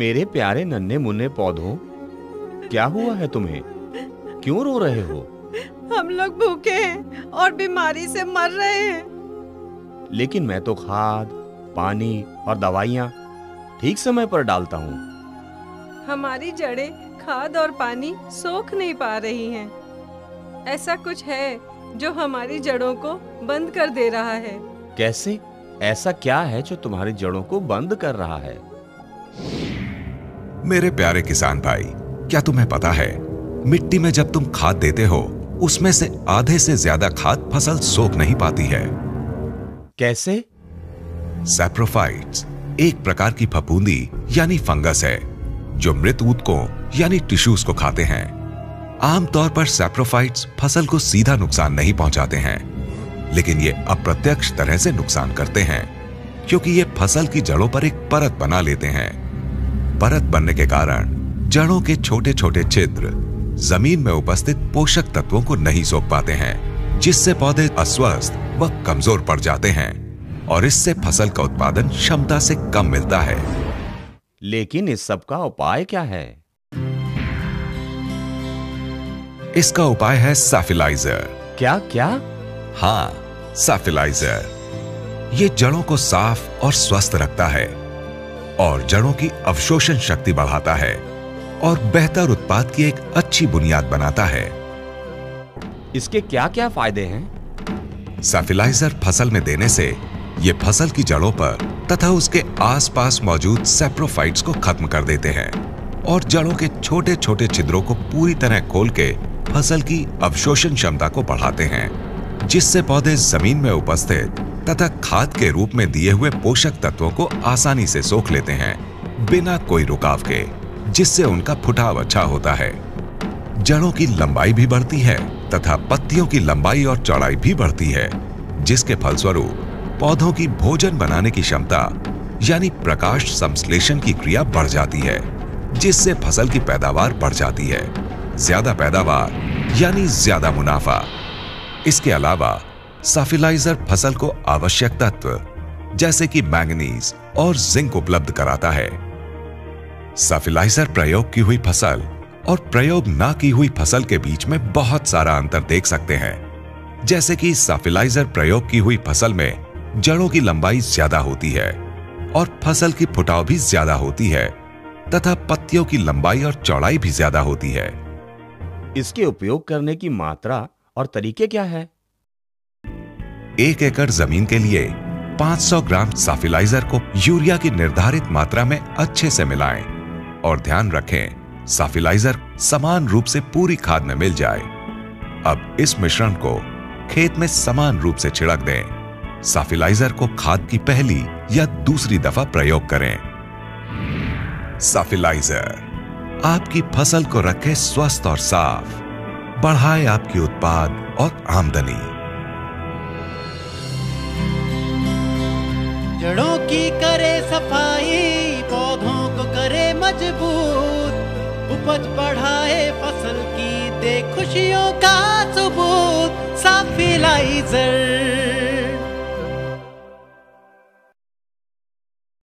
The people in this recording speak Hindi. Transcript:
मेरे प्यारे नन्हे मुन्ने पौधों, क्या हुआ है तुम्हें? क्यों रो रहे हो? हम लोग भूखे हैं और बीमारी से मर रहे हैं। लेकिन मैं तो खाद, पानी और दवाइयाँ ठीक समय पर डालता हूँ। हमारी जड़ें खाद और पानी सोख नहीं पा रही हैं। ऐसा कुछ है जो हमारी जड़ों को बंद कर दे रहा है। कैसे? ऐसा क्या है जो तुम्हारी जड़ों को बंद कर रहा है? मेरे प्यारे किसान भाई, क्या तुम्हें पता है, मिट्टी में जब तुम खाद देते हो, उसमें से आधे से ज्यादा खाद फसल सोख नहीं पाती है। कैसे? सैप्रोफाइट्स एक प्रकार की फफूंदी यानी फंगस है जो मृत ऊतकों यानी टिश्यूज को खाते हैं। आमतौर पर सैप्रोफाइट्स फसल को सीधा नुकसान नहीं पहुंचाते हैं, लेकिन ये अप्रत्यक्ष तरह से नुकसान करते हैं क्योंकि ये फसल की जड़ों पर एक परत बना लेते हैं। परत बनने के कारण जड़ों के छोटे छोटे छिद्र जमीन में उपस्थित पोषक तत्वों को नहीं सोख पाते हैं, जिससे पौधे अस्वस्थ व कमजोर पड़ जाते हैं और इससे फसल का उत्पादन क्षमता से कम मिलता है। लेकिन इस सब का उपाय क्या है? इसका उपाय है सैफिलाइजर। क्या क्या? हाँ, सैफिलाइजर। ये जड़ों को साफ और स्वस्थ रखता है और जड़ों की अवशोषण शक्ति बढ़ाता है और बेहतर उत्पाद की एक अच्छी बुनियाद बनाता है। इसके क्या क्या फायदे हैं? सैफिलाइजर फसल में देने से ये फसल की जड़ों पर तथा उसके आसपास मौजूद सैप्रोफाइट्स को खत्म कर देते हैं और जड़ों के छोटे छोटे छिद्रों को पूरी तरह खोल के फसल की अवशोषण क्षमता को बढ़ाते हैं, जिससे पौधे जमीन में उपस्थित तथा खाद के रूप में दिए हुए पोषक तत्वों को आसानी से सोख लेते हैं बिना कोई रुकाव के, जिससे उनका फुटाव अच्छा होता है। जड़ों की लंबाई भी बढ़ती है तथा पत्तियों की लंबाई और चौड़ाई भी बढ़ती है, जिसके फलस्वरूप पौधों की भोजन बनाने की क्षमता यानी प्रकाश संश्लेषण की क्रिया बढ़ जाती है, जिससे फसल की पैदावार बढ़ जाती है। ज्यादा पैदावार यानी ज्यादा मुनाफा। इसके अलावा सैफिलाइजर फसल को आवश्यक तत्व जैसे कि मैंगनीज और जिंक उपलब्ध कराता है। सैफिलाइजर प्रयोग की हुई फसल और प्रयोग ना की हुई फसल के बीच में बहुत सारा अंतर देख सकते हैं, जैसे कि सैफिलाइजर प्रयोग की हुई फसल में जड़ों की लंबाई ज्यादा होती है और फसल की फुटाव भी ज्यादा होती है तथा पत्तियों की लंबाई और चौड़ाई भी ज्यादा होती है। इसके उपयोग करने की मात्रा और तरीके क्या है? 1 एकड़ जमीन के लिए 500 ग्राम सैफिलाइजर को यूरिया की निर्धारित मात्रा में अच्छे से मिलाएं और ध्यान रखें सैफिलाइजर समान रूप से पूरी खाद में मिल जाए। अब इस मिश्रण को खेत में समान रूप से छिड़क दें। सैफिलाइजर को खाद की पहली या दूसरी दफा प्रयोग करें। सैफिलाइजर आपकी फसल को रखे स्वस्थ और साफ, बढ़ाए आपकी उत्पाद और आमदनी। जड़ों की करे सफाई, पौधों को करे मजबूत, उपज बढ़ाए फसल की, दे खुशियों का सबूत। सैफिलाइजर